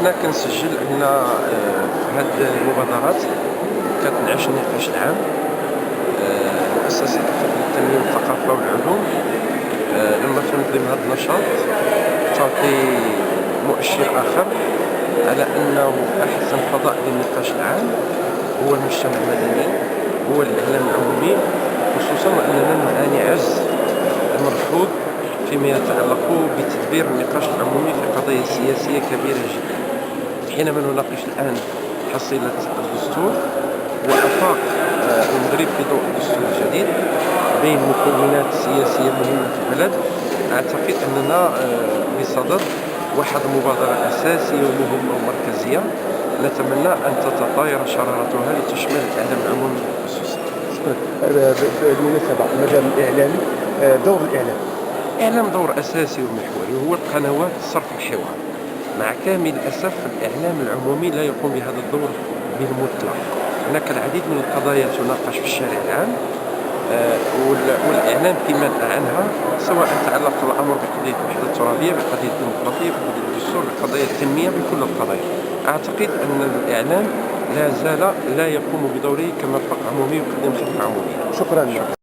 هنا كنسجل أن في هاد المبادرات كتنعش النقاش العام. مؤسسة التنمية والثقافة والعلوم لما تنظم هذا النشاط تعطي مؤشر آخر على أنه أحسن فضاء للنقاش العام هو المجتمع المدني، هو الإعلام العمومي، خصوصا وأننا نعاني عجز ملحوظ فيما يتعلق بتدبير النقاش العمومي في قضايا سياسية كبيرة جدا. حينما نناقش الآن حصيلة الدستور وآفاق المغرب في ضوء الدستور الجديد بين مكونات سياسية مهمة في البلد، أعتقد أننا بصدد واحد المبادرة أساسية ومهمة ومركزية نتمنى أن تتطاير شرارتها لتشمل الإعلام العمومي بالخصوص. بالمناسبة مجال الإعلامي، دور الإعلام. الإعلام دور أساسي ومحوري، هو القنوات صرف الحوار. مع كامل الأسف الإعلام العمومي لا يقوم بهذا الدور بالمطلق. هناك العديد من القضايا تناقش في الشارع العام، والإعلام في منع عنها، سواء تعلق الأمر بقضية الوحدة الترابية، بقضية الديمقراطية، بقضية الدستور، بقضايا التنمية، بكل القضايا. أعتقد أن الإعلام لا زال لا يقوم بدوره كمرفق عمومي ويقدم خدمة عمومية. شكرا.